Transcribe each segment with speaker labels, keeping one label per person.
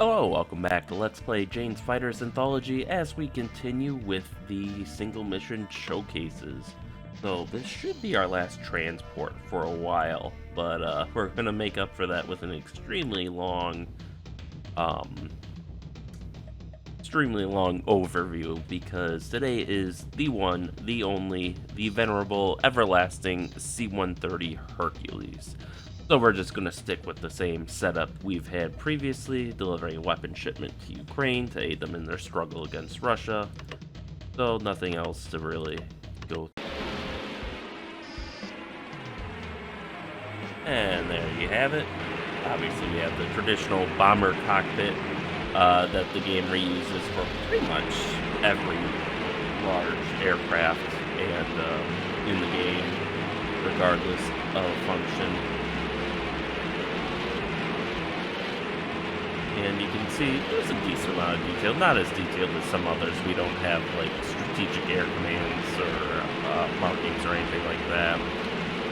Speaker 1: Hello, welcome back to Let's Play Jane's Fighters Anthology as we continue with the single mission showcases. So this should be our last transport for a while, but we're gonna make up for that with an extremely long overview because today is the one, the only, the venerable, everlasting C-130 Hercules. So we're just going to stick with the same setup we've had previously, delivering a weapon shipment to Ukraine to aid them in their struggle against Russia. So nothing else to really go through. And there you have it. Obviously we have the traditional bomber cockpit that the game reuses for pretty much every large aircraft and in the game, regardless of function. And you can see there's a decent amount of detail, not as detailed as some others. We don't have like strategic air commands or markings or anything like that,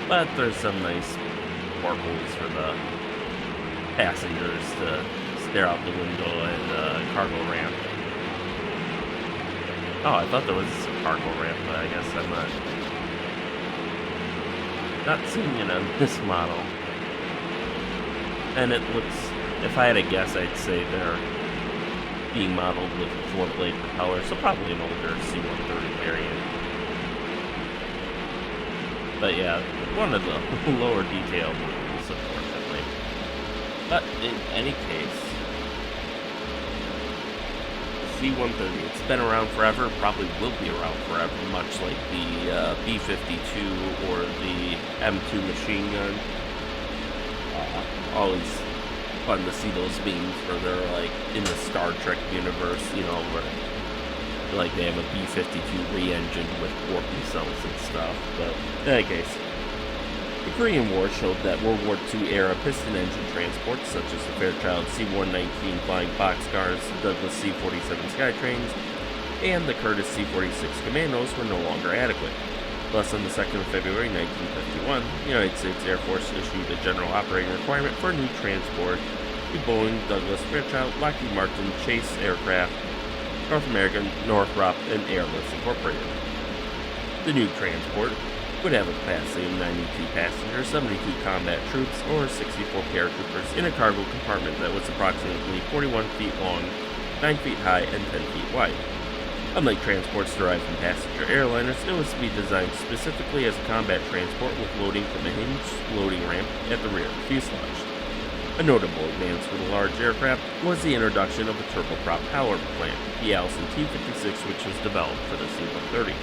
Speaker 1: but there's some nice portholes for the passengers to stare out the window and cargo ramp. Oh, I thought there was a cargo ramp, but I guess I'm not seeing it on this model. And it looks, if I had to guess, I'd say they're being modeled with 4-blade propeller, so probably an older C-130 variant. But yeah, one of the lower detailed models, unfortunately. But in any case, C-130, it's been around forever, probably will be around forever, much like the B-52 or the M2 machine gun. Always fun to see those beams where they're like in the Star Trek universe, you know, where like they have a B-52 re-engined with warp cells and stuff. But in any case, the Korean War showed that World War II era piston engine transports such as the Fairchild C-119 flying boxcars, the Douglas C-47 Skytrains, and the Curtiss C-46 Commandos were no longer adequate. Thus, on the 2nd of February 1951, the United States Air Force issued a general operating requirement for a new transport to Boeing, Douglas, Fairchild, Lockheed Martin, Chase Aircraft, North American, Northrop, and Airless Incorporated. The new transport would have a capacity of 92 passengers, 72 combat troops, or 64 paratroopers in a cargo compartment that was approximately 41 feet long, 9 feet high, and 10 feet wide. Unlike transports derived from passenger airliners, it was to be designed specifically as a combat transport with loading from a hinged loading ramp at the rear of the fuselage. A notable advance for the large aircraft was the introduction of a turboprop power plant, the Allison T-56, which was developed for the C-130.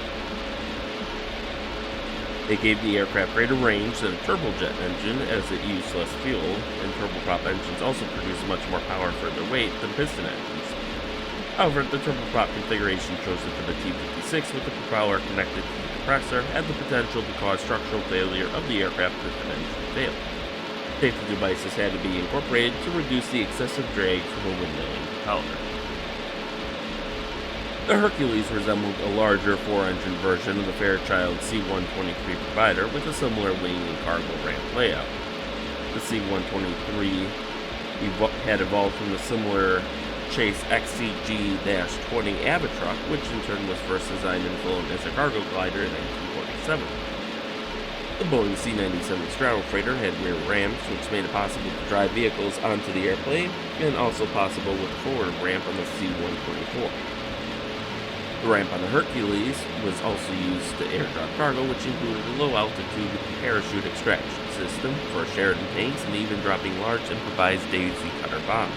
Speaker 1: It gave the aircraft greater range than a turbojet engine as it used less fuel, and turboprop engines also produced much more power for their weight than piston engines. However, the turboprop configuration chosen for the T-56 with the propeller connected to the compressor had the potential to cause structural failure of the aircraft if an engine failed. Safety devices had to be incorporated to reduce the excessive drag from a windmilling propeller. The Hercules resembled a larger 4-engine version of the Fairchild C-123 provider with a similar wing and cargo ramp layout. The C-123 had evolved from the similar Chase XCG-20 Avatruck, which in turn was first designed and flown as a cargo glider in 1947. The Boeing C-97 straddle freighter had rear ramps, which made it possible to drive vehicles onto the airplane, and also possible with a forward ramp on the C-124. The ramp on the Hercules was also used to airdrop cargo, which included a low-altitude parachute extraction system for Sheridan tanks and even dropping large improvised daisy cutter bombs.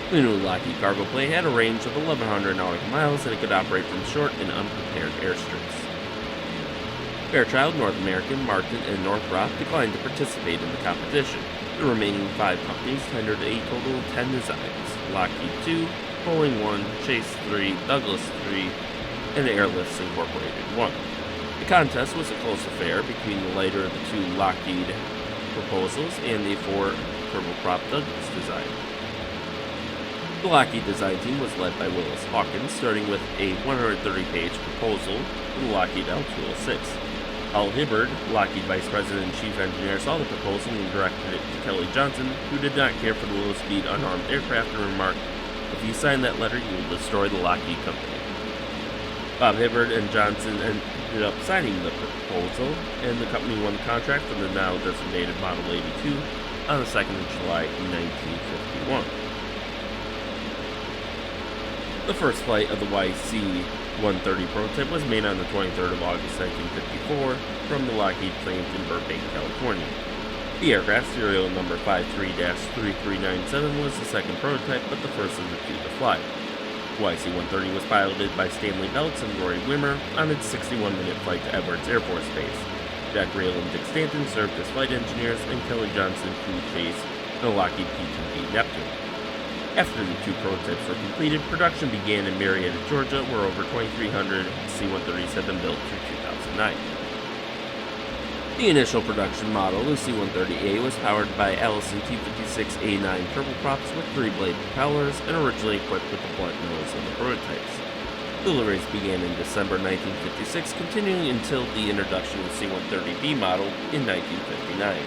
Speaker 1: The new Lockheed cargo plane had a range of 1,100 nautical miles and it could operate from short and unprepared airstrips. Fairchild, North American, Martin, and Northrop declined to participate in the competition. The remaining 5 companies tendered a total of 10 designs: Lockheed 2, Boeing 1, Chase 3, Douglas 3, and Airless Incorporated 1. The contest was a close affair between the lighter of the 2 Lockheed proposals and the 4 turboprop Douglas design. The Lockheed design team was led by Willis Hawkins, starting with a 130-page proposal for the Lockheed L-206. Paul Hibbard, Lockheed Vice President and Chief Engineer, saw the proposal and directed it to Kelly Johnson, who did not care for the low-speed, unarmed aircraft, and remarked, "If you sign that letter, you will destroy the Lockheed company." Bob Hibbard and Johnson ended up signing the proposal, and the company won the contract for the now designated Model 82 on the 2nd of July 1951. The first flight of the YC-130 prototype was made on the 23rd of August 1954 from the Lockheed plant in Burbank, California. The aircraft, serial number 53-3397, was the second prototype, but the first of the two to fly. The YC-130 was piloted by Stanley Belts and Roy Wimmer on its 61-minute flight to Edwards Air Force Base. Jack Rayl and Dick Stanton served as flight engineers, and Kelly Johnson flew chase in a Lockheed P-2B Neptune. After the two prototypes were completed, production began in Marietta, Georgia, where over 2,300 C-130s had been built through 2009. The initial production model, the C-130A, was powered by Allison T-56A9 turboprops with 3-blade propellers and originally equipped with the blunt nose of the prototypes. Deliveries began in December 1956, continuing until the introduction of the C-130B model in 1959.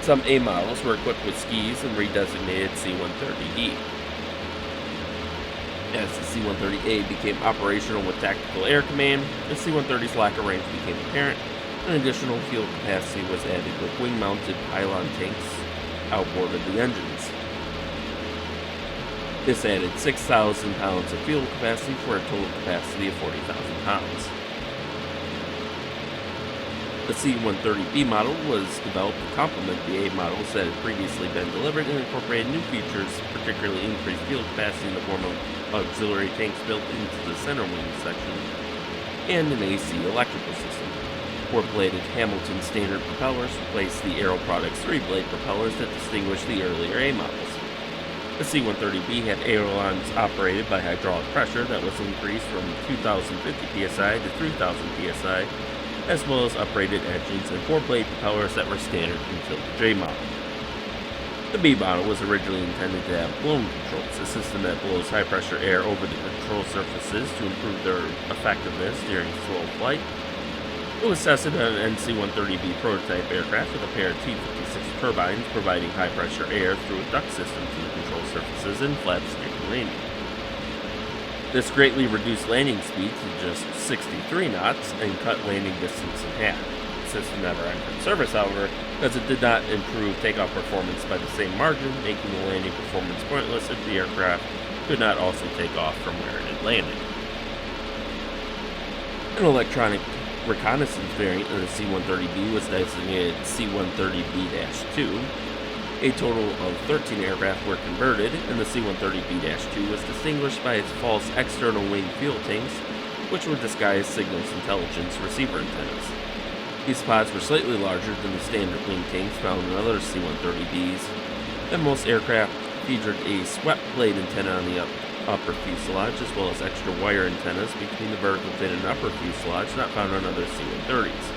Speaker 1: Some A models were equipped with skis and redesignated C-130E. As the C-130A became operational with Tactical Air Command, the C-130's lack of range became apparent. An additional fuel capacity was added with wing-mounted pylon tanks outboard of the engines. This added 6,000 pounds of fuel capacity for a total capacity of 40,000 pounds. The C-130B model was developed to complement the A models that had previously been delivered and incorporated new features, particularly increased fuel capacity in the form of auxiliary tanks built into the center wing section and an AC electrical system. 4-bladed Hamilton standard propellers replaced the Aero Products 3-blade propellers that distinguished the earlier A models. The C-130B had ailerons operated by hydraulic pressure that was increased from 2,050 psi to 3,000 psi, as well as uprated engines and 4-blade propellers that were standard until the J model. The B model was originally intended to have blown controls, a system that blows high-pressure air over the control surfaces to improve their effectiveness during slow flight. It was tested on an NC-130B prototype aircraft with a pair of T-56 turbines providing high-pressure air through a duct system to the control surfaces and flaps during landing. This greatly reduced landing speed to just 63 knots and cut landing distance in half. The system never entered service, however, as it did not improve takeoff performance by the same margin, making the landing performance pointless if the aircraft could not also take off from where it had landed. An electronic reconnaissance variant of the C-130B was designated C-130B-2. A total of 13 aircraft were converted, and the C-130B-2 was distinguished by its false external wing fuel tanks, which were disguised signals intelligence receiver antennas. These pods were slightly larger than the standard wing tanks found in other C-130Bs, and most aircraft featured a swept blade antenna on the upper fuselage, as well as extra wire antennas between the vertical fin and upper fuselage not found on other C-130s.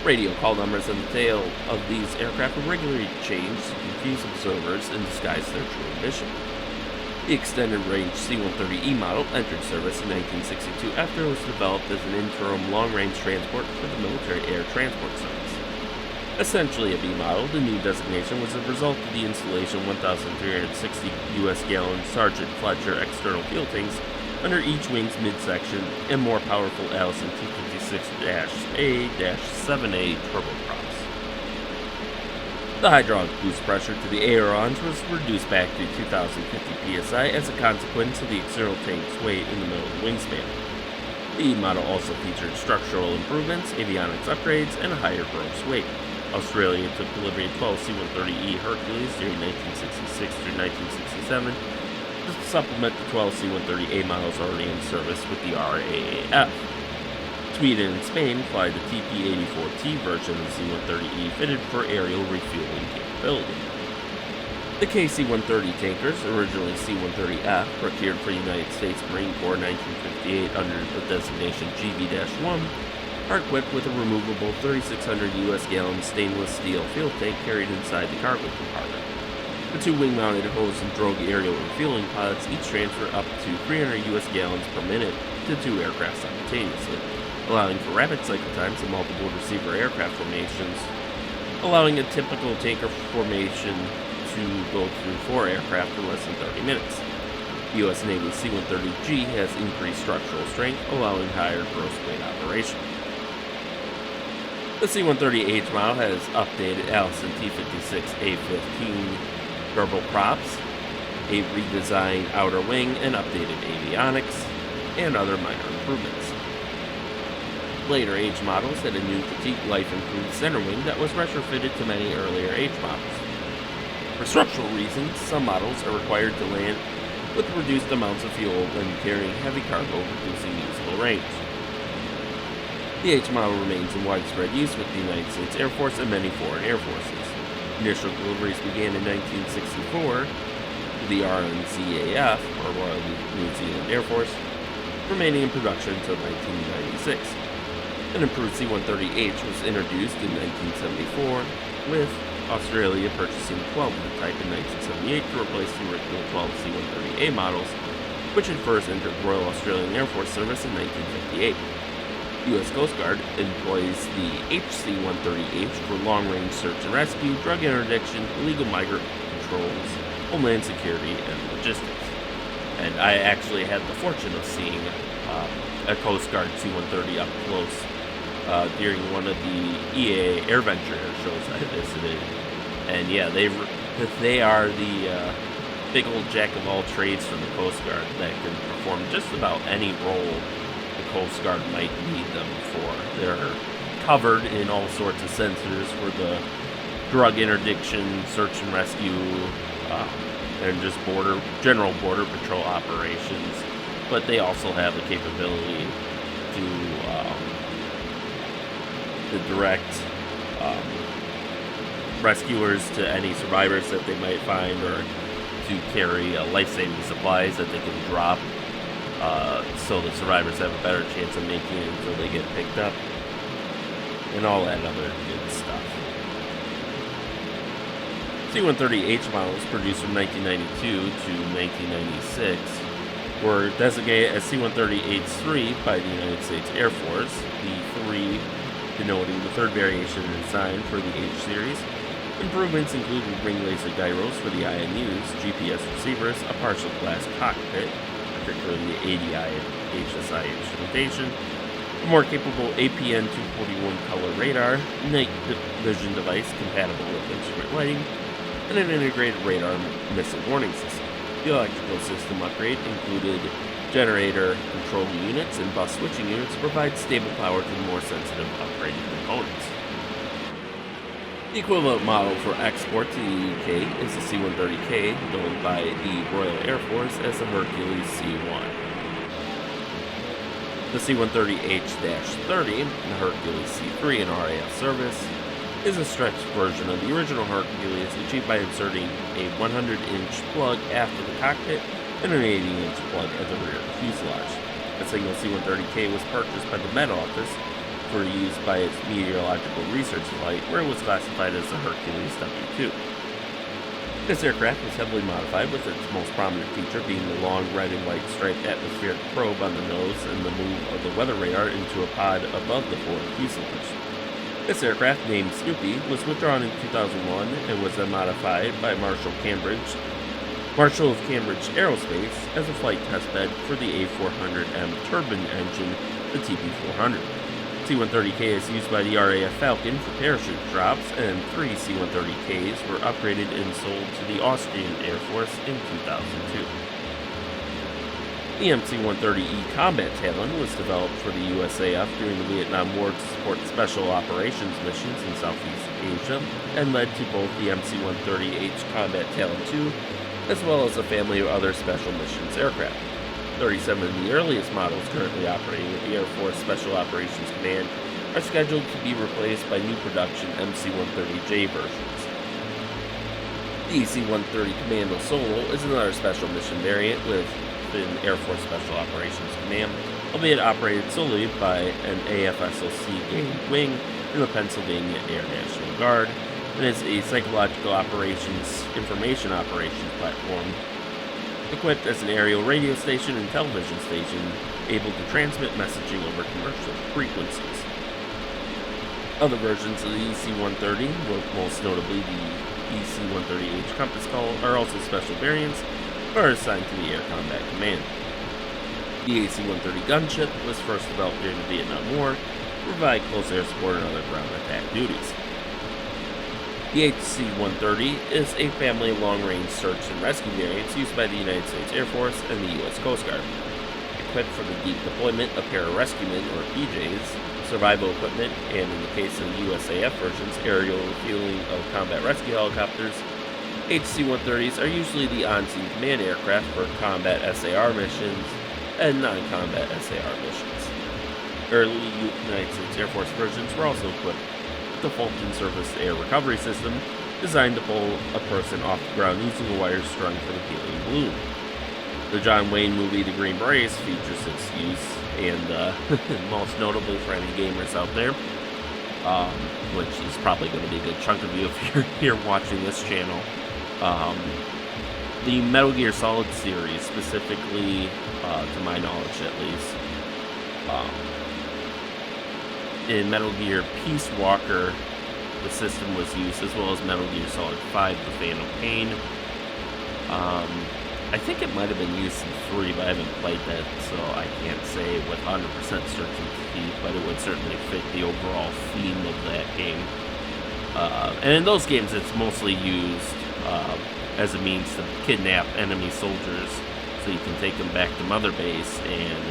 Speaker 1: Radio call numbers on the tail of these aircraft were regularly changed to confuse observers and disguise their true mission. The extended-range C-130E model entered service in 1962 after it was developed as an interim long-range transport for the Military Air Transport Service. Essentially a B model, the new designation was a result of the installation of 1,360 U.S. gallon Sergeant Fletcher external fuel tanks under each wing's midsection and more powerful Allison T-56-A-7A turboprops. The hydraulic boost pressure to the ailerons was reduced back to 2,050 psi as a consequence of the external tank's weight in the middle of the wingspan. The E model also featured structural improvements, avionics upgrades, and a higher gross weight. Australia took delivery of 12 C-130 Hercules during 1966 through 1967 to supplement the 12 C-130A models already in service with the RAAF. Sweden and Spain fly the TP-84T version of the C-130E fitted for aerial refueling capability. The KC-130 tankers, originally C-130F, procured for the United States Marine Corps in 1958 under the designation GV-1, are equipped with a removable 3,600 U.S. gallon stainless steel fuel tank carried inside the cargo compartment. The two wing-mounted hose and drogue aerial refueling pods each transfer up to 300 U.S. gallons per minute to two aircraft simultaneously. allowing for rapid cycle times and multiple receiver aircraft formations, allowing a typical tanker formation to go through 4 aircraft in less than 30 minutes. The U.S. Navy's C-130G has increased structural strength, allowing higher gross weight operation. The C-130H model has updated Allison T-56A-15 turboprops, a redesigned outer wing, and updated avionics, and other minor improvements. Later H models had a new fatigue life improved center wing that was retrofitted to many earlier H models. For structural reasons, some models are required to land with reduced amounts of fuel when carrying heavy cargo, reducing usable range. The H model remains in widespread use with the United States Air Force and many foreign air forces. Initial deliveries began in 1964 to the RNZAF, or Royal New Zealand Air Force, remaining in production until 1996. An improved C-130H was introduced in 1974, with Australia purchasing 12 of the type in 1978 to replace the original 12 C-130A models, which had first entered Royal Australian Air Force service in 1958. The U.S. Coast Guard employs the HC-130H for long-range search and rescue, drug interdiction, illegal migrant controls, homeland security, and logistics. And I actually had the fortune of seeing a Coast Guard C-130 up close during one of the EA AirVenture air shows I visited. And yeah, they are the big old jack of all trades for the Coast Guard that can perform just about any role the Coast Guard might need them for. They're covered in all sorts of sensors for the drug interdiction, search and rescue, and just general border patrol operations. But they also have the capability to direct rescuers to any survivors that they might find, or to carry life-saving supplies that they can drop, so the survivors have a better chance of making it until they get picked up, and all that other good stuff. C-130H models produced from 1992 to 1996 were designated as C-130H-3 by the United States Air Force, the 3 denoting the third variation in design for the H series. Improvements included ring laser gyros for the IMUs, GPS receivers, a partial glass cockpit, particularly the ADI and HSI instrumentation, a more capable APN-241 color radar, night vision device compatible with instrument lighting, and an integrated radar missile warning system. The electrical system upgrade included generator control units and bus switching units to provide stable power to the more sensitive upgraded components. The equivalent model for export to the UK is the C-130K, known by the Royal Air Force as the Hercules C-1. The C-130H-30, the Hercules C-3 in RAF service, is a stretched version of the original Hercules, achieved by inserting a 100-inch plug after the cockpit and an 80-inch plug at the rear of the fuselage. A single C-130K was purchased by the Met Office for use by its meteorological research flight, where it was classified as the Hercules W-2. This aircraft was heavily modified, with its most prominent feature being the long red and white striped atmospheric probe on the nose and the move of the weather radar into a pod above the forward fuselage. This aircraft, named Snoopy, was withdrawn in 2001 and was then modified by Marshall of Cambridge Aerospace as a flight testbed for the A400M turbine engine, the TP400. C-130K is used by the RAF Falcon for parachute drops, and 3 C-130Ks were upgraded and sold to the Austrian Air Force in 2002. The MC-130E Combat Talon was developed for the USAF during the Vietnam War to support special operations missions in Southeast Asia, and led to both the MC-130H Combat Talon II, as well as a family of other special missions aircraft. 37 of the earliest models currently operating at the Air Force Special Operations Command are scheduled to be replaced by new production MC-130J versions. The C-130 Commando Solo is another special mission variant within Air Force Special Operations Command, albeit operated solely by an AFSLC gang wing in the Pennsylvania Air National Guard, and is a psychological operations information operations platform equipped as an aerial radio station and television station, able to transmit messaging over commercial frequencies. Other versions of the EC-130, most notably the EC-130H Compass Call, are also special variants, but are assigned to the Air Combat Command. The AC-130 gunship was first developed during the Vietnam War to provide close air support and other ground attack duties. The AC-130 is a family of long-range search and rescue variants used by the United States Air Force and the U.S. Coast Guard. Equipped for the deep deployment of pararescuemen, or PJs, survival equipment, and in the case of USAF versions, aerial refueling of combat rescue helicopters, HC-130s are usually the on-scene command aircraft for combat SAR missions and non-combat SAR missions. Early United States Air Force versions were also equipped with the Fulton Surface Air Recovery System, designed to pull a person off the ground using a wire strung from a helium balloon. The John Wayne movie The Green Berets features its use, and most notably for any gamers out there, which is probably going to be a good chunk of you if you're here watching this channel, the Metal Gear Solid series, specifically, to my knowledge at least, in Metal Gear Peace Walker, the system was used, as well as Metal Gear Solid 5, The Phantom Pain. I think it might have been used in 3, but I haven't played that, so I can't say with 100% certainty, but it would certainly fit the overall theme of that game. And in those games, it's mostly used as a means to kidnap enemy soldiers, so you can take them back to Mother Base and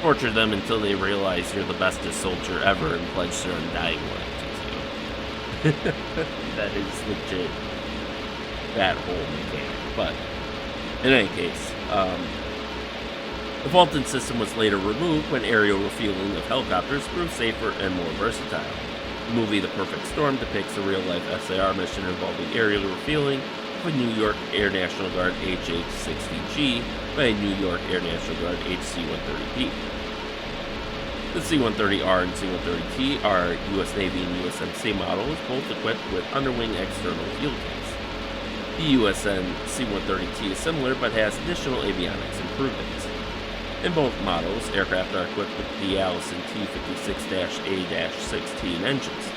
Speaker 1: torture them until they realize you're the bestest soldier ever and pledge their undying loyalty to you. That is legit that whole mechanic, but in any case, the Fulton system was later removed when aerial refueling of helicopters proved safer and more versatile. The movie The Perfect Storm depicts a real-life SAR mission involving aerial refueling of a New York Air National Guard HH-60G by a New York Air National Guard HC-130P. The C-130R and C-130T are U.S. Navy and USMC models, both equipped with underwing external fuel tanks. The USN C-130T is similar but has additional avionics improvements. In both models, aircraft are equipped with the Allison T-56-A-16 engines.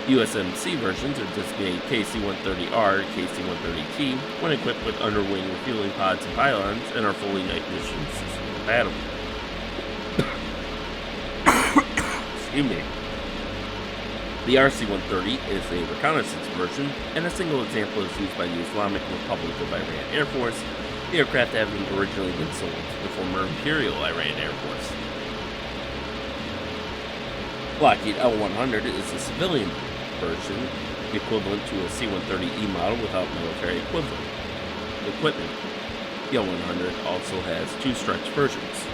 Speaker 1: USMC versions are designated KC-130R and KC-130T when equipped with underwing refueling pods and pylons and are fully night mission system compatible. Excuse me. The RC-130 is a reconnaissance version, and a single example is used by the Islamic Republic of Iran Air Force, the aircraft having originally been sold to the former Imperial Iran Air Force. Lockheed L-100 is a civilian version, equivalent to a C-130E model without military equipment. The L-100 also has two stretch versions.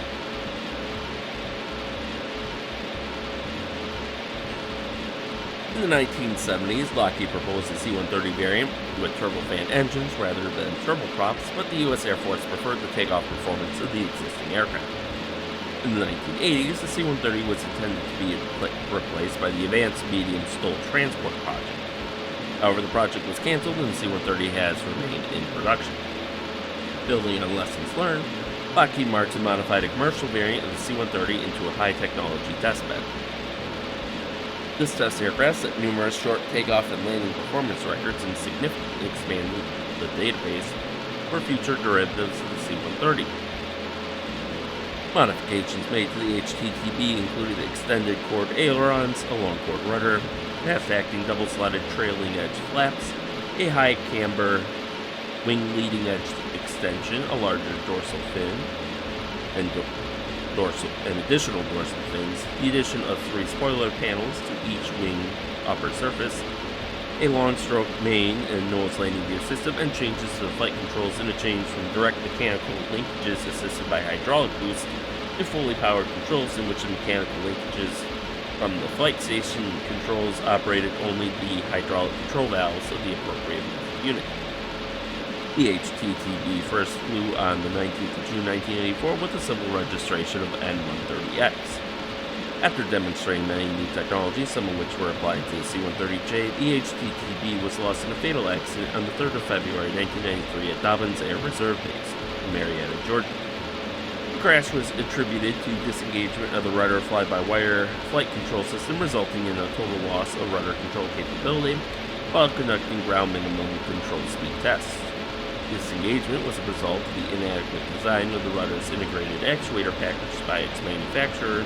Speaker 1: In the 1970s, Lockheed proposed a C-130 variant with turbofan engines rather than turboprops, but the U.S. Air Force preferred the takeoff performance of the existing aircraft. In the 1980s, the C-130 was intended to be replaced by the Advanced Medium Stoll Transport project. However, the project was canceled and the C-130 has remained in production. Building on lessons learned, Lockheed Martin modified a commercial variant of the C-130 into a high-technology testbed. This test aircraft set numerous short takeoff and landing performance records and significantly expanded the database for future derivatives of the C-130. Modifications made to the HTTB included extended chord ailerons, a long chord rudder, fast-acting double-slotted trailing edge flaps, a high camber wing leading edge extension, a larger dorsal fin, and additional dorsal fins, the addition of 3 spoiler panels to each wing upper surface, a long stroke main and nose landing gear system, and changes to the flight controls in a change from direct mechanical linkages assisted by hydraulic boost to fully powered controls in which the mechanical linkages from the flight station controls operated only the hydraulic control valves of the appropriate unit. The HTTB first flew on the 19th of June 1984 with a civil registration of N-130X. After demonstrating many new technologies, some of which were applied to the C-130J, the HTTB was lost in a fatal accident on the 3rd of February 1993 at Dobbins Air Reserve Base. in Marietta, Georgia. The crash was attributed to disengagement of the rudder fly-by-wire flight control system, resulting in a total loss of rudder control capability while conducting ground minimum control speed tests. Disengagement was a result of the inadequate design of the rudder's integrated actuator package by its manufacturer,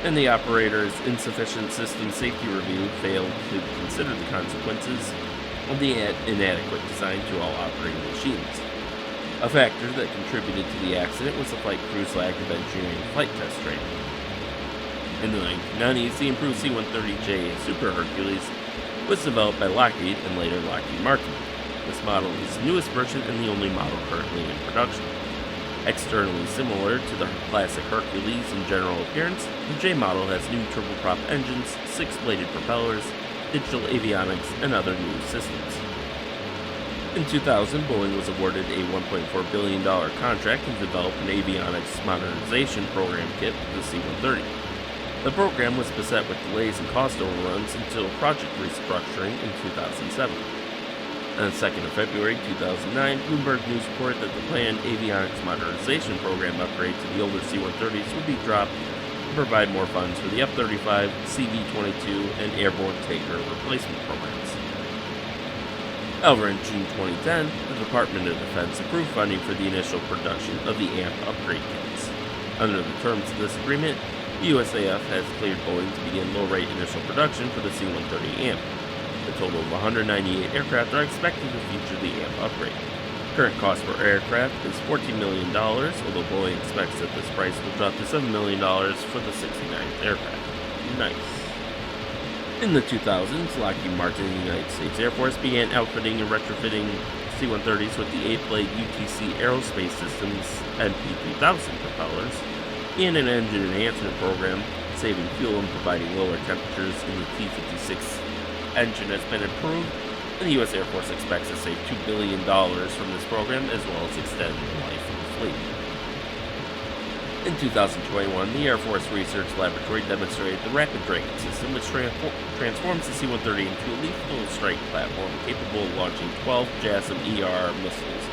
Speaker 1: and the operator's insufficient system safety review failed to consider the consequences of the inadequate design to all operating machines. A factor that contributed to the accident was the flight crew's lack of engineering flight test training. In the 1990s, the improved C-130J Super Hercules was developed by Lockheed and later Lockheed Martin. This model is the newest version and the only model currently in production. Externally similar to the classic Hercules in general appearance, the J model has new turboprop engines, 6-bladed propellers, digital avionics, and other new systems. In 2000, Boeing was awarded a $1.4 billion contract to develop an avionics modernization program kit for the C-130. The program was beset with delays and cost overruns until project restructuring in 2007. On the 2nd of February 2009, Bloomberg News reported that the planned avionics modernization program upgrade to the older C-130s would be dropped to provide more funds for the F-35, CV-22, and airborne taker replacement programs. However, in June 2010, the Department of Defense approved funding for the initial production of the AMP upgrade kits. Under the terms of this agreement, the USAF has cleared Boeing to begin low-rate initial production for the C-130 AMP. A total of 198 aircraft are expected to feature the AMP upgrade. Current cost per aircraft is $14 million, although Boeing expects that this price will drop to $7 million for the 69th aircraft. Nice. In the 2000s, Lockheed Martin and the United States Air Force began outfitting and retrofitting C-130s with the 8-blade UTC Aerospace Systems MP2000 propellers and an engine enhancement program, saving fuel and providing lower temperatures in the T-56 engine has been improved, and the U.S. Air Force expects to save $2 billion from this program as well as extend the life of the fleet. In 2021, the Air Force Research Laboratory demonstrated the Rapid Dragon system, which transforms the C-130 into a lethal strike platform capable of launching 12 JASSM-ER missiles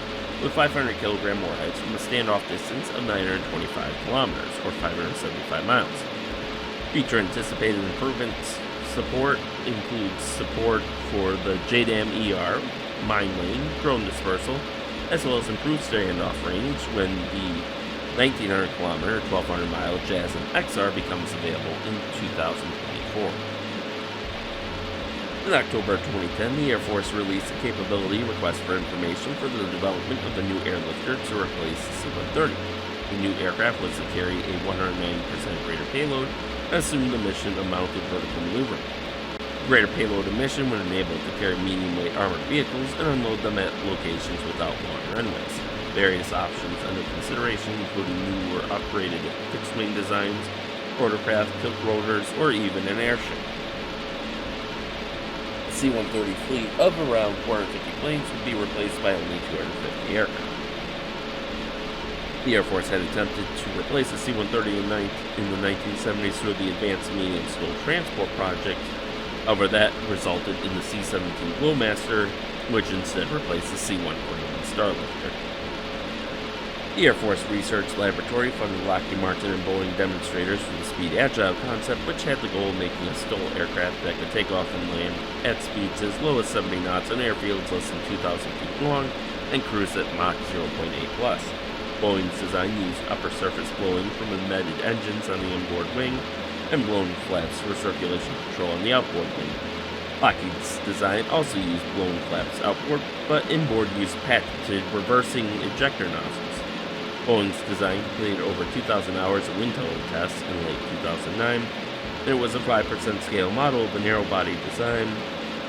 Speaker 1: with 500-kilogram warheads from a standoff distance of 925 kilometers, or 575 miles. Future anticipated improvements support includes support for the JDAM-ER, mine lane, drone dispersal, as well as improved standoff range when the 1,900-kilometer, 1,200-mile JASSM-XR becomes available in 2024. In October 2010, the Air Force released a capability request for information for the development of the new airlifter to replace the C-130. The new aircraft was to carry a 190% greater payload and assume the mission of mounted vertical maneuvering. Greater payload mission would enable it to carry medium-weight armored vehicles and unload them at locations without long runways. Various options under consideration, including new or upgraded fixed-wing designs, rotorcraft, tilt rotors, or even an airship. The C-130 fleet of around 450 planes would be replaced by only 250 aircraft. The Air Force had attempted to replace the C-130 in the 1970s through the Advanced Medium Slow Transport Project. However, that resulted in the C-17 Glowmaster, which instead replaced the C-141 Starlifter. The Air Force Research Laboratory funded Lockheed Martin and Boeing demonstrators for the Speed Agile concept, which had the goal of making a STOL aircraft that could take off and land at speeds as low as 70 knots on airfields less than 2,000 feet long and cruise at Mach 0.8+. Boeing's design used upper surface blowing from embedded engines on the inboard wing and blown flaps for circulation control on the outboard wing. Lockheed's design also used blown flaps outboard, but inboard used patented reversing ejector nozzles. Boeing's design completed over 2,000 hours of wind tunnel tests in late 2009, and it was a 5% scale model of a narrow-body design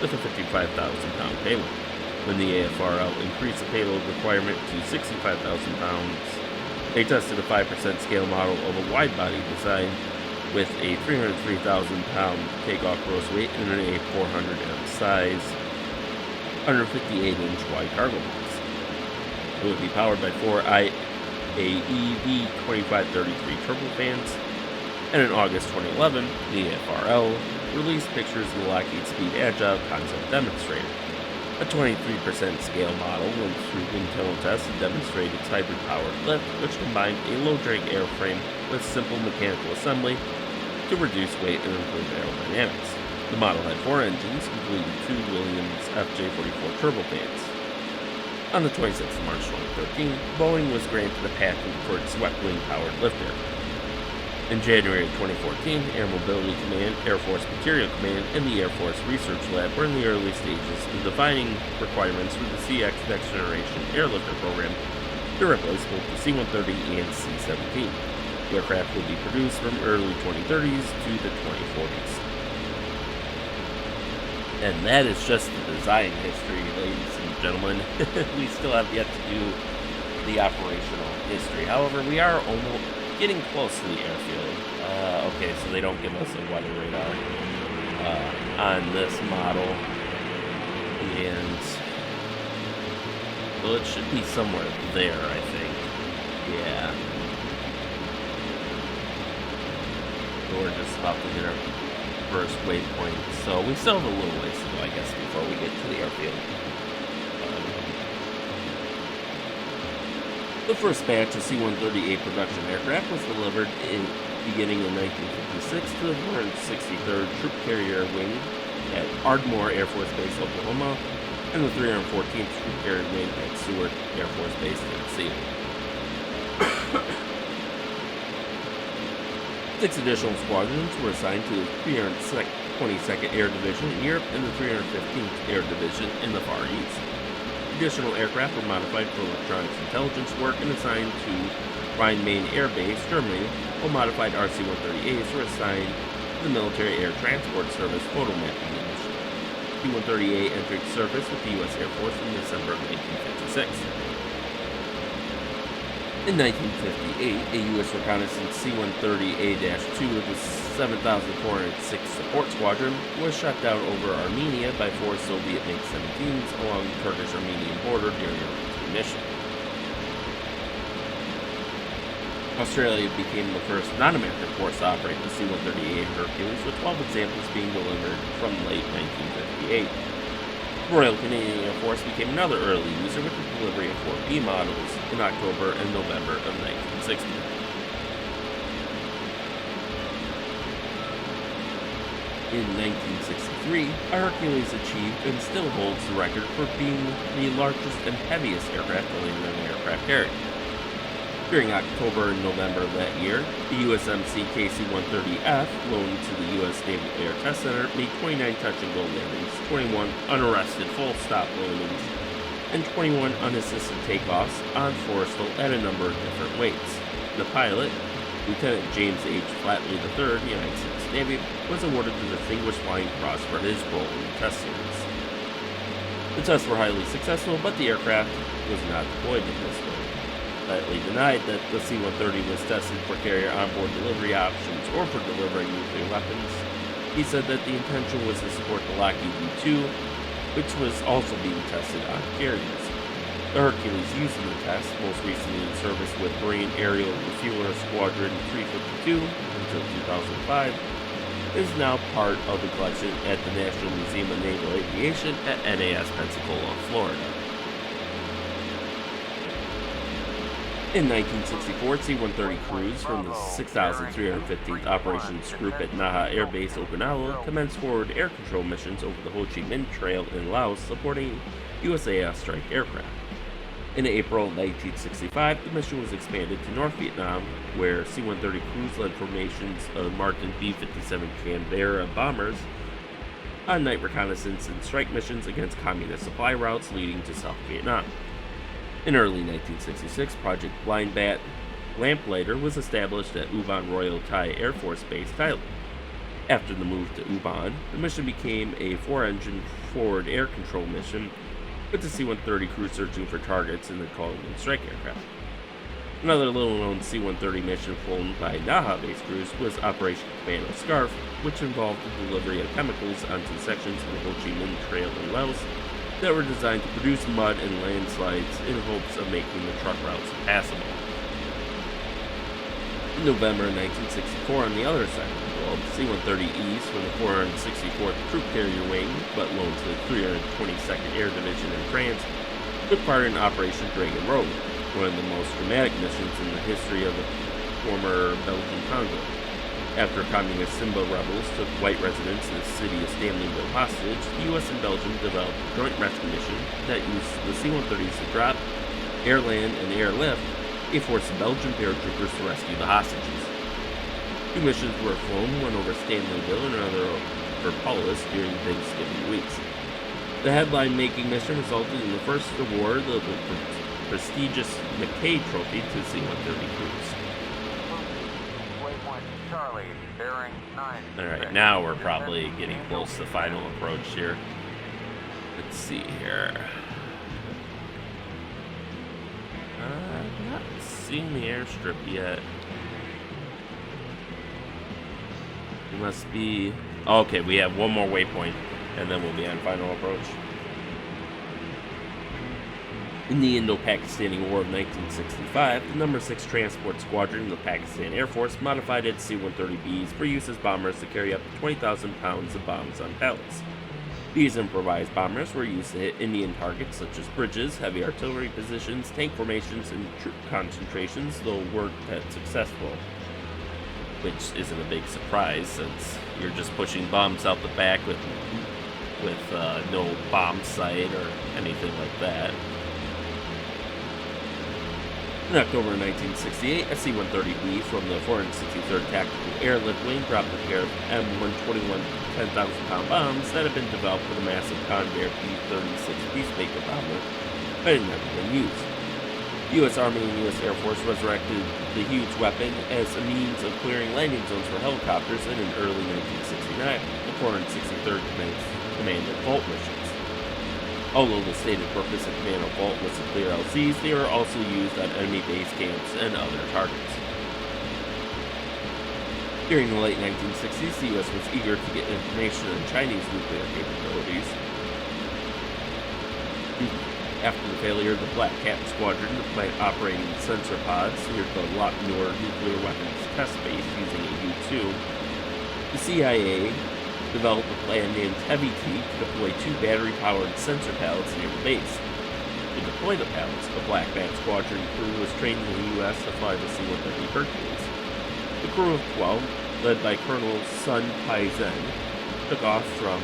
Speaker 1: with a 55,000-pound payload. When the AFRL increased the payload requirement to 65,000 pounds, they tested a 5% scale model of a wide-body design with a 303,000-pound takeoff gross weight and an A400M size, 158-inch wide cargo box. It would be powered by 4 IAE V2533 turbofans, and in August 2011, the AFRL released pictures of the Lockheed Speed Agile concept demonstrator. A 23% scale model went through wind tunnel tests and demonstrated its hybrid-powered lift, which combined a low-drag airframe with simple mechanical assembly to reduce weight and improve aerodynamics. The model had 4 engines, including 2 Williams FJ44 turbofans. On the 26th of March 2013, Boeing was granted a patent for its swept wing-powered lift aircraft. In January of 2014, Air Mobility Command, Air Force Material Command, and the Air Force Research Lab were in the early stages of defining requirements for the CX Next Generation Airlifter program to replace both the C-130 and C-17. The aircraft will be produced from early 2030s to the 2040s. And that is just the design history, ladies and gentlemen. We still have yet to do the operational history. However, we are almost getting close to the airfield. Okay, so they don't give us a weather radar on this model. And, well, it should be somewhere there, I think. Yeah. We're just about to hit our first waypoint, so we still have a little ways to go, I guess, before we get to the airfield. The first batch of C-130A production aircraft was delivered beginning in 1956 to the 463rd Troop Carrier Wing at Ardmore Air Force Base, Oklahoma, and the 314th Troop Carrier Wing at Seward Air Force Base, Tennessee. 6 additional squadrons were assigned to the 322nd Air Division in Europe and the 315th Air Division in the Far East. Additional aircraft were modified for electronics intelligence work and assigned to Rhein-Main Air Base, Germany, while modified RC-130As were assigned to the Military Air Transport Service photo mapping mission. C-130A entered service with the U.S. Air Force in December of 1956. In 1958, a U.S. reconnaissance C-130A-2 of the 7,406 Support Squadron was shot down over Armenia by 4 Soviet MiG-17s along the Turkish-Armenian border during a routine mission. Australia became the first non-American force to operate the C-130A Hercules, with 12 examples being delivered from late 1958. The Royal Canadian Air Force became another early user with the delivery of 4 B models in October and November of 1960. In 1963, a Hercules achieved and still holds the record for being the largest and heaviest aircraft to land on an aircraft carrier. During October and November of that year, the USMC KC-130F, loaned to the U.S. Naval Air Test Center, made 29 touch-and-go landings, 21 unarrested full-stop landings, and 21 unassisted takeoffs on Forrestal at a number of different weights. The pilot, Lieutenant James H. Flatley III, United States Navy, was awarded the Distinguished Flying Cross for his role in the test series. The tests were highly successful, but the aircraft was not deployed in this way. Flatley denied that the C-130 was tested for carrier onboard delivery options or for delivering nuclear weapons. He said that the intention was to support the Lockheed U-2, which was also being tested on carriers. The Hercules used in the test, most recently in service with Marine Aerial Refueler Squadron 352 until 2005, is now part of the collection at the National Museum of Naval Aviation at NAS Pensacola, Florida. In 1964, C-130 crews from the 6,315th Operations Group at Naha Air Base, Okinawa, commenced forward air control missions over the Ho Chi Minh Trail in Laos, supporting USAF strike aircraft. In April 1965, the mission was expanded to North Vietnam, where C-130 crews led formations of Martin B-57 Canberra bombers on night reconnaissance and strike missions against communist supply routes leading to South Vietnam. In early 1966, Project Blind Bat Lamplighter was established at Ubon Royal Thai Air Force Base, Thailand. After the move to Ubon, the mission became a 4-engine forward air control mission, with the C-130 crew searching for targets and then calling in strike aircraft. Another little-known C-130 mission flown by Naha-based crews was Operation Commando Scarf, which involved the delivery of chemicals onto sections of the Ho Chi Minh Trail in Laos that were designed to produce mud and landslides in hopes of making the truck routes impassable. In November 1964, on the other side of the battlefield. C-130Es from the 464th Troop Carrier Wing, but loaned to the 322nd Air Division in France, took part in Operation Dragon Road, one of the most dramatic missions in the history of the former Belgian Congo. After communist Simba rebels took white residents in the city of Stanleyville hostage, the U.S. and Belgium developed a joint rescue mission that used the C-130s to drop, air land, and airlift, a force of Belgian paratroopers to rescue the hostages. Two missions were flown, one over Stanleyville and another over Paulus during Thanksgiving weeks. The headline-making mission resulted in the first award of the prestigious McKay Trophy to C-130 crews. Alright, now we're probably getting close to final approach here. Let's see here. I'm not seeing the airstrip yet. It must be... Oh, okay, we have one more waypoint, and then we'll be on final approach. In the Indo-Pakistani War of 1965, the No. 6 Transport Squadron of the Pakistan Air Force modified its C-130Bs for use as bombers to carry up to 20,000 pounds of bombs on pallets. These improvised bombers were used to hit Indian targets such as bridges, heavy artillery positions, tank formations, and troop concentrations, though weren't that successful. Which isn't a big surprise, since you're just pushing bombs out the back with no bomb sight or anything like that. In October 1968, a C-130B from the 463rd Tactical Airlift Wing dropped a pair of M121 10,000-pound bombs that had been developed for the massive Convair P-36 Peacemaker bomber, but had never been used. The U.S. Army and U.S. Air Force resurrected the huge weapon as a means of clearing landing zones for helicopters, and in early 1969, the 463rd commanded vault missions. Although the stated purpose of Command Vault was to clear LCs, they were also used on enemy base camps and other targets. During the late 1960s, the U.S. was eager to get information on Chinese nuclear capabilities. After the failure of the Black Cat Squadron to plant operating sensor pods near the Lockheed nuclear weapons test base using a U-2, the CIA developed a plan named Heavy T to deploy two battery-powered sensor pallets near the base. To deploy the pallets, a Black Bat Squadron crew was trained in the U.S. to fly the C-130 Hercules. The crew of 12, led by Colonel Sun Tai-Zhen, took off from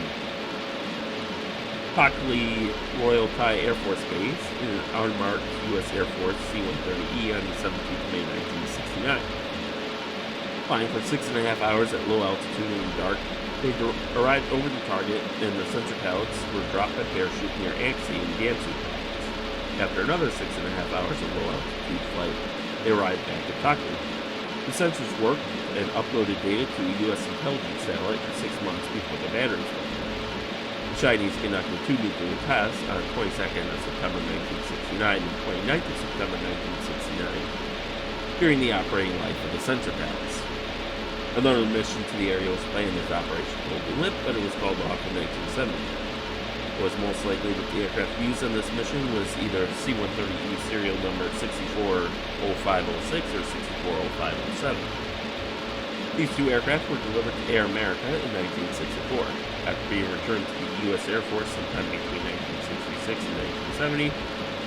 Speaker 1: Pockley Royal Thai Air Force Base in an unmarked U.S. Air Force C-130E on the 17th of May 1969. Flying for 6.5 hours at low altitude in the dark, they arrived over the target, and the sensor pallets were dropped by parachute near Anxi in Gansu province. After another 6.5 hours of low altitude flight, they arrived back at Pockley. The sensors worked and uploaded data to a U.S. intelligence satellite for 6 months before the batteries went down. The Chinese conducted two nuclear tests on 22nd of September 1969 and 29th of September 1969 during the operating life of the sensor pallets. Another mission to the area was planned as Operation Golden Lip, but it was called off in 1970. It was most likely that the aircraft used on this mission was either C-130E serial number 640506 or 640507. These two aircraft were delivered to Air America in 1964. After being returned to the U.S. Air Force sometime between 1966 and 1970,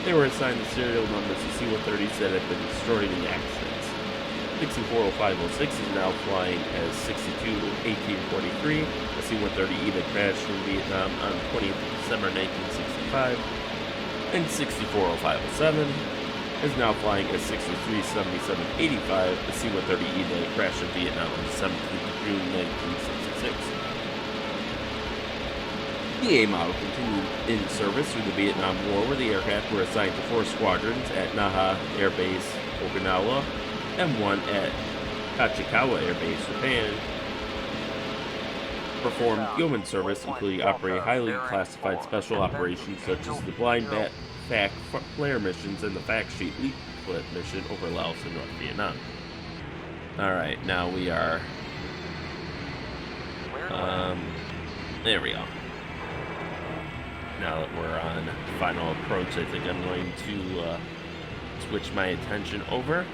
Speaker 1: they were assigned the serial numbers of C-130s that had been destroyed in accidents. 640506 is now flying as 62-1843, a C-130E that crashed in Vietnam on 20th of December 1965, and 640507 is now flying as 637785, a C-130E that crashed in Vietnam on 17th of June 1966. The A model continued in service through the Vietnam War, where the aircraft were assigned to 4 squadrons at Naha Air Base, Okinawa, and 1 at Tachikawa Air Base, Japan. Performed yeoman service, including operating highly classified special operations such as the Blind Bat FAC flare missions and the Fact Sheet Leaflet mission over Laos and North Vietnam. Alright, now we are... there we go. Now that we're on final approach, I think I'm going to switch my attention over.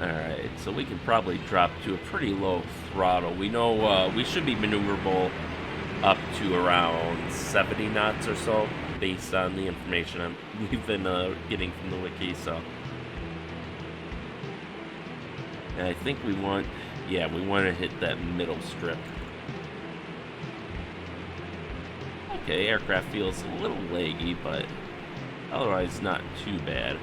Speaker 1: Alright, so we can probably drop to a pretty low throttle. We know we should be maneuverable up to around 70 knots or so, based on the information we've been getting from the wiki, so. And I think we want, yeah, we want to hit that middle strip. Okay, aircraft feels a little laggy, but otherwise not too bad.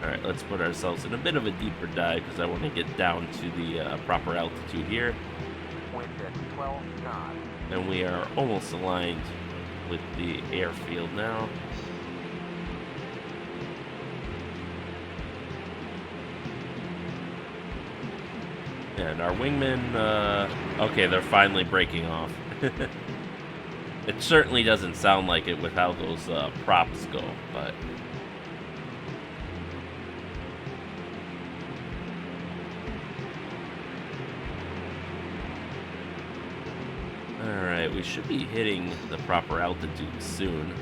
Speaker 1: Alright, let's put ourselves in a bit of a deeper dive because I want to get down to the proper altitude here.
Speaker 2: Wind at 12 knots.
Speaker 1: And we are almost aligned with the airfield now. And our wingmen, okay, they're finally breaking off. It certainly doesn't sound like it with how those props go, but... Alright, we should be hitting the proper altitude soon.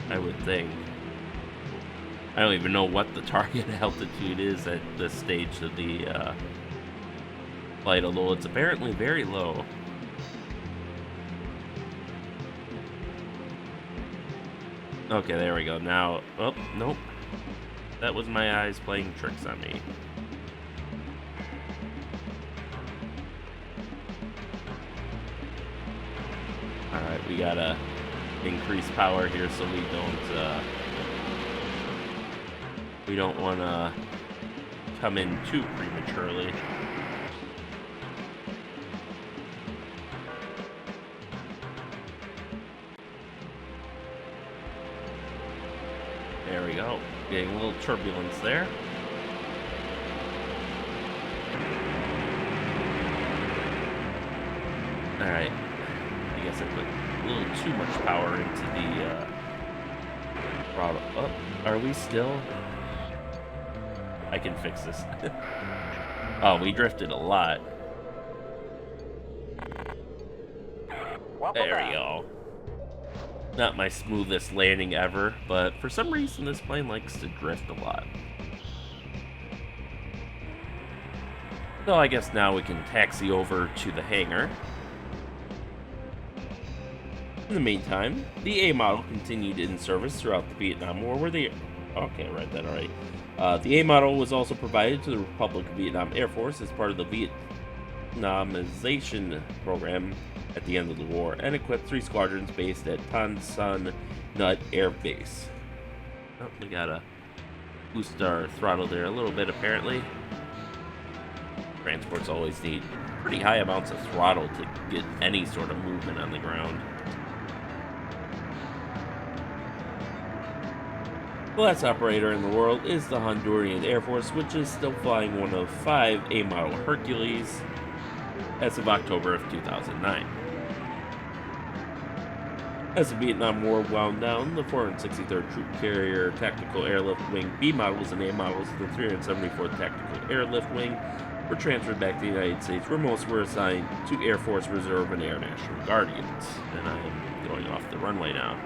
Speaker 1: I would think. I don't even know what the target altitude is at this stage of the flight, although it's apparently very low. Okay, there we go. Now, oh, nope. That was my eyes playing tricks on me. Alright, we gotta increase power here so we don't want to come in too prematurely. There we go. Getting a little turbulence there. Alright. I guess I put a little too much power into the throttle. Oh, are we still? I can fix this. Oh, we drifted a lot. There we go. Not my smoothest landing ever, but for some reason this plane likes to drift a lot. So I guess now we can taxi over to the hangar. In the meantime, the A model continued in service throughout the Vietnam War, where the... Okay, right then, alright. The A model was also provided to the Republic of Vietnam Air Force as part of the Vietnamization program at the end of the war, and equipped 3 squadrons based at Tan Son Nut Air Base. Oh, we gotta boost our throttle there a little bit, apparently. Transports always need pretty high amounts of throttle to get any sort of movement on the ground. The last operator in the world is the Honduran Air Force, which is still flying one of 5 A-model Hercules as of October of 2009. As the Vietnam War wound down, the 463rd Troop Carrier Tactical Airlift Wing B models and A models of the 374th Tactical Airlift Wing were transferred back to the United States, where most were assigned to Air Force Reserve and Air National Guardians. And I am going off the runway now,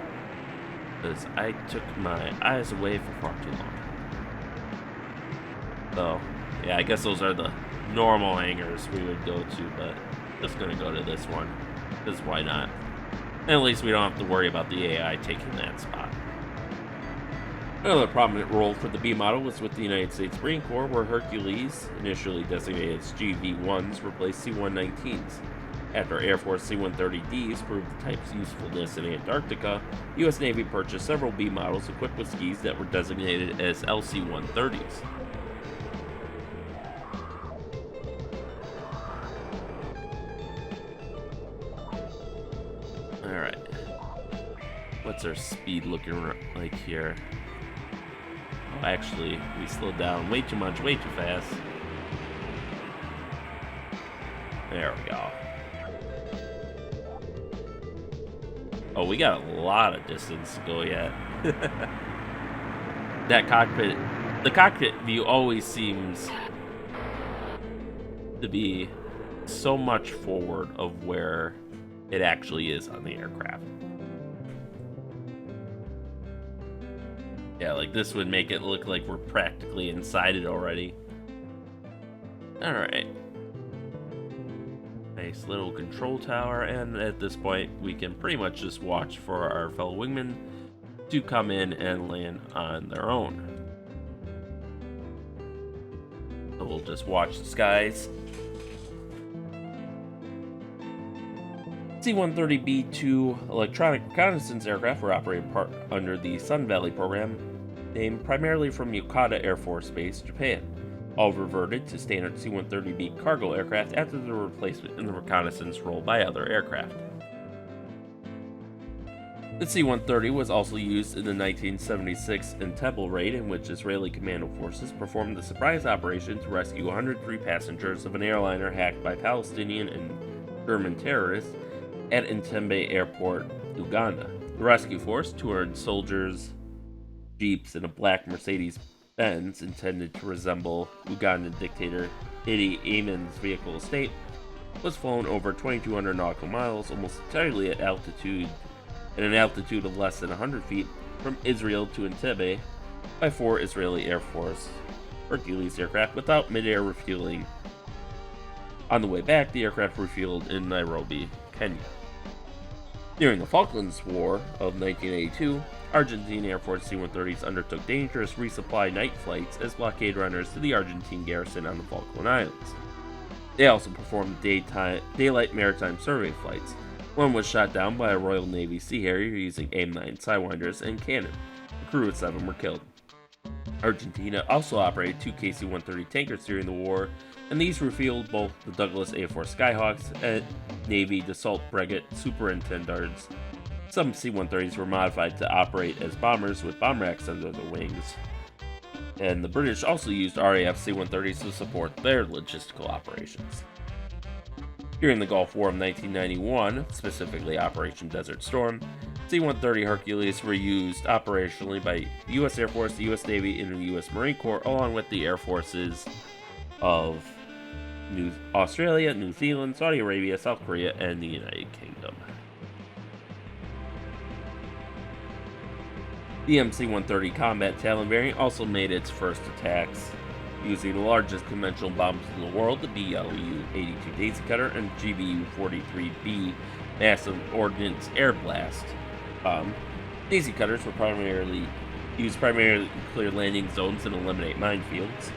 Speaker 1: because I took my eyes away for far too long. So, yeah, I guess those are the normal hangars we would go to, but just gonna go to this one, because why not? And at least we don't have to worry about the AI taking that spot. Another prominent role for the B model was with the United States Marine Corps, where Hercules, initially designated as GV-1s, replaced C-119s. After Air Force C-130Ds proved the type's usefulness in Antarctica, the U.S. Navy purchased several B models equipped with skis that were designated as LC-130s. Alright. What's our speed looking like here? Oh, actually, we slowed down way too much, way too fast. There we go. Oh, we got a lot of distance to go yet. That cockpit, the cockpit view always seems to be so much forward of where it actually is on the aircraft. Yeah, like this would make it look like we're practically inside it already. Alright. Nice little control tower, and at this point we can pretty much just watch for our fellow wingmen to come in and land on their own. So we'll just watch the skies. C-130B2 electronic reconnaissance aircraft were operated under the Sun Valley program, named primarily from Yokota Air Force Base, Japan. All reverted to standard C-130B cargo aircraft after the replacement in the reconnaissance role by other aircraft. The C-130 was also used in the 1976 Entebbe raid, in which Israeli commando forces performed the surprise operation to rescue 103 passengers of an airliner hacked by Palestinian and German terrorists at Entebbe Airport, Uganda. The rescue force, 200 soldiers, jeeps, and a black Mercedes-Benz intended to resemble Ugandan dictator Idi Amin's vehicle estate, was flown over 2,200 nautical miles, almost entirely at an altitude of less than 100 feet, from Israel to Entebbe by 4 Israeli Air Force Hercules aircraft without mid-air refueling. On the way back, the aircraft refueled in Nairobi, Kenya. During the Falklands War of 1982, Argentine Air Force C-130s undertook dangerous resupply night flights as blockade runners to the Argentine garrison on the Falkland Islands. They also performed daylight maritime survey flights. One was shot down by a Royal Navy Sea Harrier using AIM-9 Sidewinders and cannon. A crew of 7 were killed. Argentina also operated 2 KC-130 tankers during the war, and these refueled both the Douglas A-4 Skyhawks and Navy Dassault Breguet Superintendards. Some C-130s were modified to operate as bombers with bomb racks under their wings, and the British also used RAF C-130s to support their logistical operations. During the Gulf War of 1991, specifically Operation Desert Storm, C-130 Hercules were used operationally by the U.S. Air Force, the U.S. Navy, and the U.S. Marine Corps, along with the Air Forces of Australia, New Zealand, Saudi Arabia, South Korea, and the United Kingdom. The MC-130 Combat Talon variant also made its first attacks using the largest conventional bombs in the world, the BLU-82 Daisy Cutter and GBU-43B Massive Ordnance Air Blast bomb. Daisy Cutters were used primarily to clear landing zones and eliminate minefields.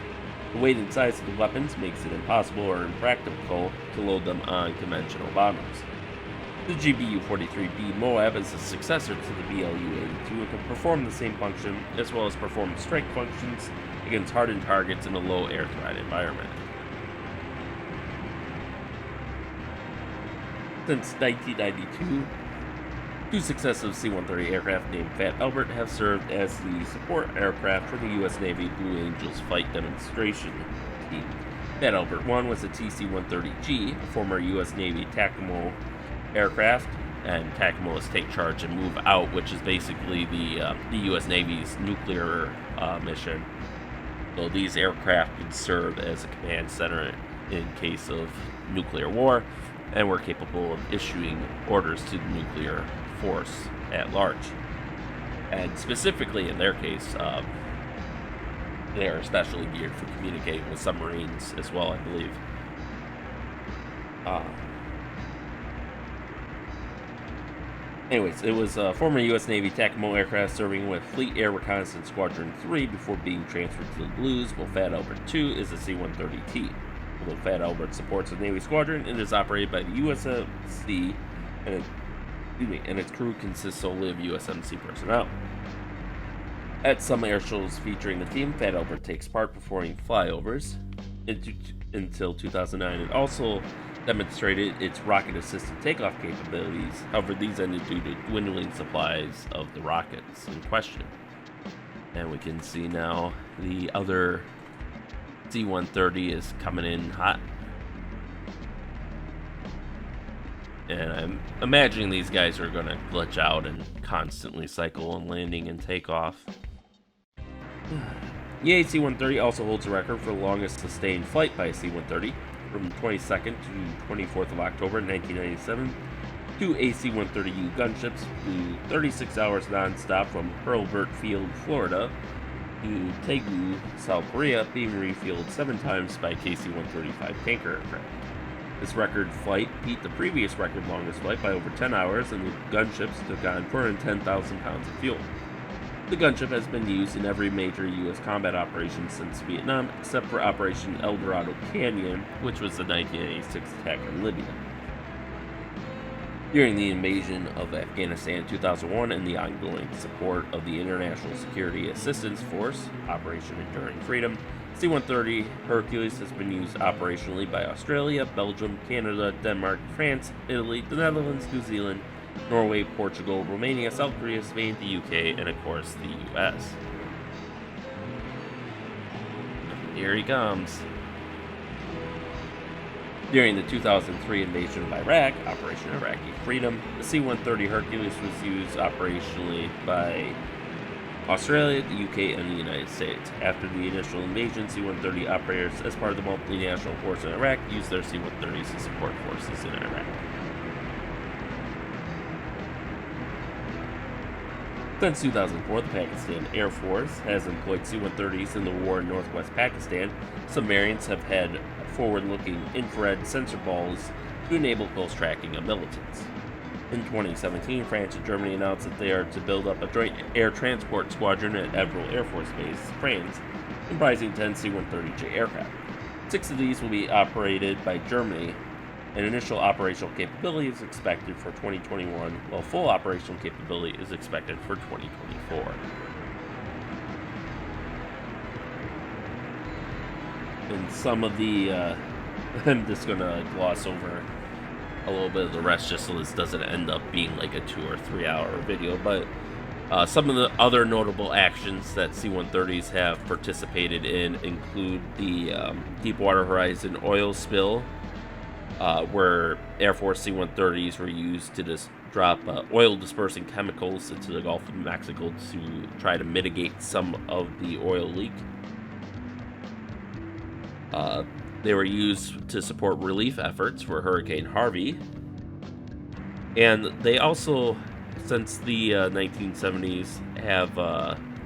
Speaker 1: The weight and size of the weapons makes it impossible or impractical to load them on conventional bombers. The GBU-43B Moab is a successor to the BLU-82 and can perform the same function, as well as perform strike functions against hardened targets in a low air threat environment. Since 1992, 2 successive C-130 aircraft named Fat Albert have served as the support aircraft for the U.S. Navy Blue Angels Flight Demonstration Team. Fat Albert 1 was a TC-130G, a former U.S. Navy TACAMO aircraft, and TACAMOs take charge and move out, which is basically the U.S. Navy's nuclear mission. So these aircraft would serve as a command center in case of nuclear war, and were capable of issuing orders to the nuclear force at large. And specifically in their case, they are especially geared for communicating with submarines as well, I believe. Anyways, it was a former U.S. Navy TACAMO aircraft serving with Fleet Air Reconnaissance Squadron 3 before being transferred to the Blues, while Fat Albert 2 is a C-130T. Although Fat Albert supports the Navy Squadron, it is operated by the USMC, and its crew consists solely of USMC personnel. At some air shows featuring the team, Fat Albert takes part performing flyovers. Until 2009, it also demonstrated its rocket-assisted takeoff capabilities. However, these ended due to dwindling supplies of the rockets in question. And we can see now the other C-130 is coming in hot. And I'm imagining these guys are going to glitch out and constantly cycle on landing and takeoff. The C-130 also holds a record for the longest sustained flight by a C-130. From 22nd to 24th of October 1997, Two AC-130U gunships flew 36 hours non-stop from Hurlburt Field, Florida to Daegu, South Korea, being refueled 7 times by KC-135 tanker aircraft. This record flight beat the previous record longest flight by over 10 hours, and the gunships took on 410,000 pounds of fuel. The gunship has been used in every major U.S. combat operation since Vietnam, except for Operation El Dorado Canyon, which was the 1986 attack on Libya. During the invasion of Afghanistan in 2001 and the ongoing support of the International Security Assistance Force, Operation Enduring Freedom, C-130 Hercules has been used operationally by Australia, Belgium, Canada, Denmark, France, Italy, the Netherlands, New Zealand, Norway, Portugal, Romania, South Korea, Spain, the UK, and of course the US. Here he comes. During the 2003 invasion of Iraq, Operation Iraqi Freedom, the C-130 Hercules was used operationally by Australia, the UK, and the United States. After the initial invasion, C-130 operators, as part of the multinational force in Iraq, used their C-130s to support forces in Iraq. Since 2004, the Pakistan Air Force has employed C-130s in the war in northwest Pakistan. Some variants have had forward-looking infrared sensor balls to enable close tracking of militants. In 2017, France and Germany announced that they are to build up a joint air transport squadron at Evreux Air Force Base, France, comprising 10 C-130J aircraft. 6 of these will be operated by Germany, and initial operational capability is expected for 2021, while full operational capability is expected for 2024. And some of the, I'm just going to gloss over a little bit of the rest just so this doesn't end up being like a 2 or 3 hour video, but some of the other notable actions that C-130s have participated in include the Deepwater Horizon oil spill, where Air Force C-130s were used to just drop oil dispersing chemicals into the Gulf of Mexico to try to mitigate some of the oil leak. They were used to support relief efforts for Hurricane Harvey. And they also, since the 1970s, have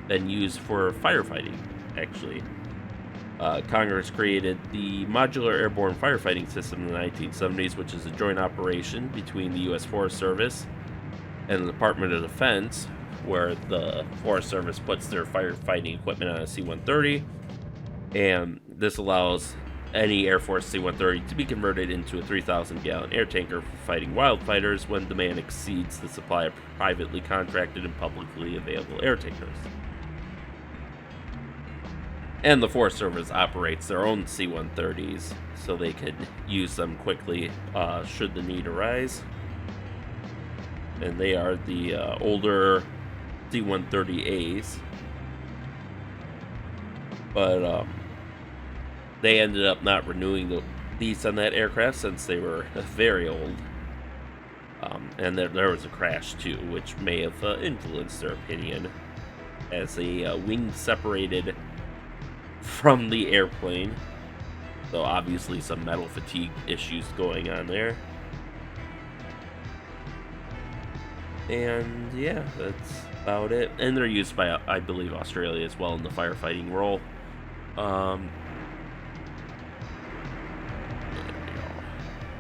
Speaker 1: been used for firefighting, actually. Congress created the Modular Airborne Firefighting System in the 1970s, which is a joint operation between the U.S. Forest Service and the Department of Defense, where the Forest Service puts their firefighting equipment on a C-130, and this allows any Air Force C-130 to be converted into a 3,000-gallon air tanker for fighting wildfires when demand exceeds the supply of privately contracted and publicly available air tankers. And the Forest Service operates their own C-130s, so they can use them quickly should the need arise. And they are the older C-130As. But they ended up not renewing the lease on that aircraft since they were very old. And there was a crash too, which may have influenced their opinion, as the wing separated from the airplane. So obviously some metal fatigue issues going on there. And yeah, that's about it. And they're used by, I believe, Australia as well in the firefighting role.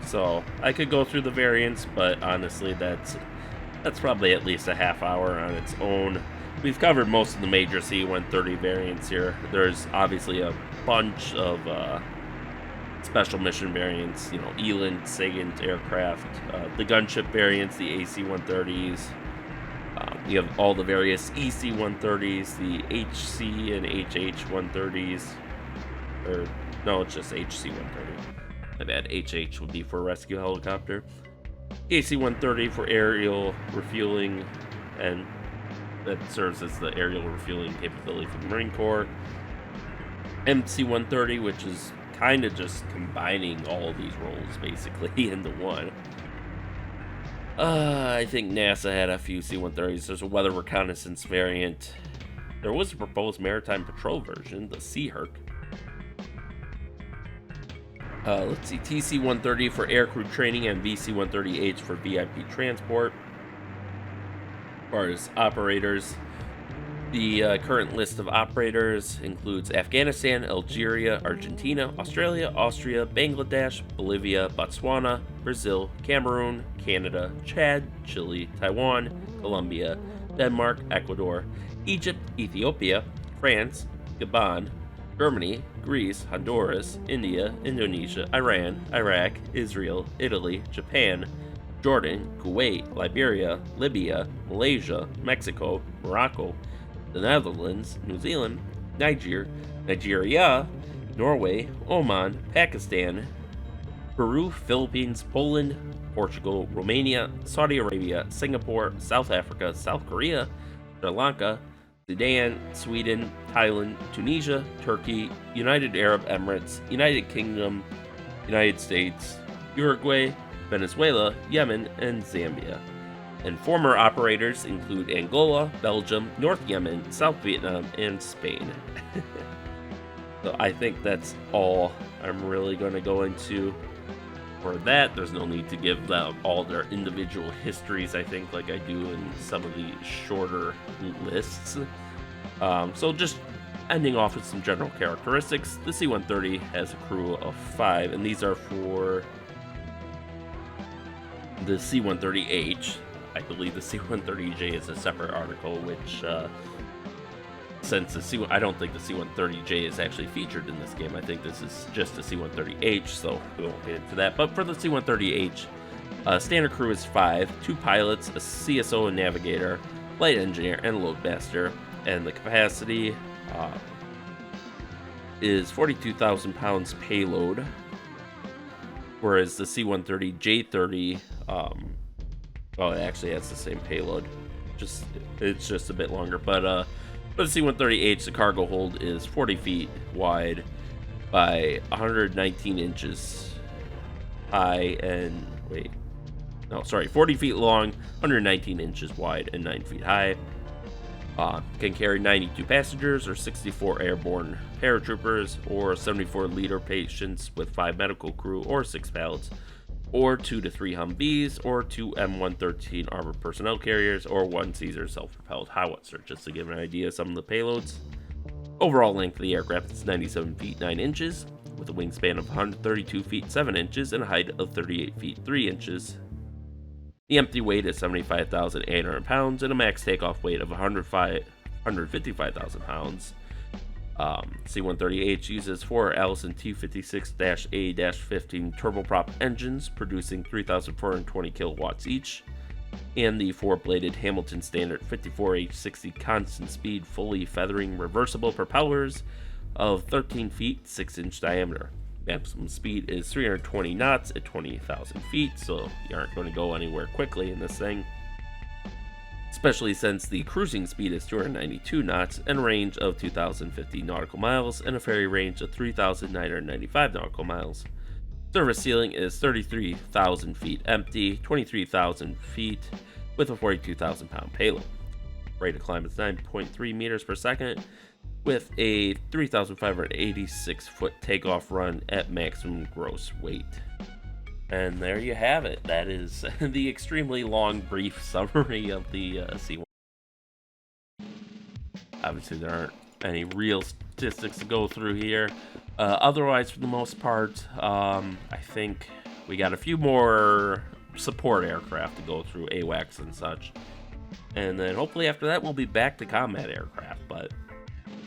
Speaker 1: So I could go through the variants, but honestly, that's probably at least a half hour on its own. We've covered most of the major C-130 variants here. There's obviously a bunch of special mission variants, Eland, Sagant aircraft, the gunship variants, the AC-130s. You have all the various EC-130s, the HC and HH-130s. Or, no, it's just HC-130. My bad, HH would be for rescue helicopter. AC-130 for aerial refueling, and that serves as the aerial refueling capability for the Marine Corps. MC-130, which is kind of just combining all of these roles basically into one. I think NASA had a few C-130s. There's a weather reconnaissance variant. There was a proposed maritime patrol version, the Sea Herc. Let's see, TC-130 for aircrew training and VC-130H for VIP transport. As far as operators, the current list of operators includes Afghanistan, Algeria, Argentina, Australia, Austria, Bangladesh, Bolivia, Botswana, Brazil, Cameroon, Canada, Chad, Chile, Taiwan, Colombia, Denmark, Ecuador, Egypt, Ethiopia, France, Gabon, Germany, Greece, Honduras, India, Indonesia, Iran, Iraq, Israel, Italy, Japan, Jordan, Kuwait, Liberia, Libya, Malaysia, Mexico, Morocco, the Netherlands, New Zealand, Nigeria, Norway, Oman, Pakistan, Peru, Philippines, Poland, Portugal, Romania, Saudi Arabia, Singapore, South Africa, South Korea, Sri Lanka, Sudan, Sweden, Thailand, Tunisia, Turkey, United Arab Emirates, United Kingdom, United States, Uruguay, Venezuela, Yemen, and Zambia. And former operators include Angola, Belgium, North Yemen, South Vietnam, and Spain. So I think that's all I'm really going to go into for that. There's no need to give them all their individual histories, I think, like I do in some of the shorter lists. So just ending off with some general characteristics. The C-130 has a crew of 5, and these are for the C-130H. I believe the C-130J is a separate article, which, since I don't think the C-130J is actually featured in this game. I think this is just the C-130H, so we won't get into that. But for the C-130H, standard crew is 5, 2 pilots, a CSO and navigator, flight engineer, and loadmaster. And the capacity is 42,000 pounds payload, whereas the C-130J30, well, it actually has the same payload. It's just a bit longer. But for the C-130H, the cargo hold is 40 feet wide by 119 inches high and 40 feet long, 119 inches wide, and 9 feet high. Can carry 92 passengers, or 64 airborne paratroopers, or 74 leader patients with 5 medical crew, or 6 pilots, or 2 to 3 Humvees, or 2 M113 armored personnel carriers, or 1 Caesar self-propelled howitzer, just to give an idea of some of the payloads. Overall length of the aircraft is 97 feet 9 inches, with a wingspan of 132 feet 7 inches and a height of 38 feet 3 inches. The empty weight is 75,800 pounds and a max takeoff weight of 155,000 pounds. C-130H uses 4 Allison T56-A-15 turboprop engines, producing 3,420 kilowatts each, and the 4-bladed Hamilton Standard 54H60 constant speed, fully feathering reversible propellers of 13 feet 6-inch diameter. Maximum speed is 320 knots at 20,000 feet, so you aren't going to go anywhere quickly in this thing, especially since the cruising speed is 292 knots and a range of 2,050 nautical miles and a ferry range of 3,995 nautical miles. Service ceiling is 33,000 feet empty, 23,000 feet with a 42,000 pound payload. Rate of climb is 9.3 meters per second with a 3,586 foot takeoff run at maximum gross weight. And there you have it. That is the extremely long, brief summary of the C-130. Obviously, there aren't any real statistics to go through here. Otherwise, for the most part, I think we got a few more support aircraft to go through, AWACS and such. And then hopefully after that, we'll be back to combat aircraft. But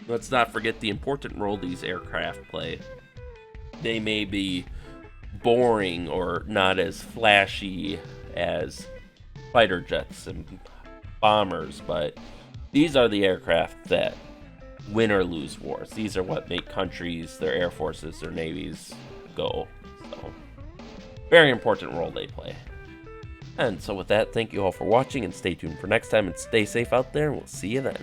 Speaker 1: let's not forget the important role these aircraft play. They may be boring or not as flashy as fighter jets and bombers, but these are the aircraft that win or lose wars. These are what make countries, their air forces, their navies go. So, very important role they play. And so with that, thank you all for watching, and stay tuned for next time, and stay safe out there, and we'll see you then.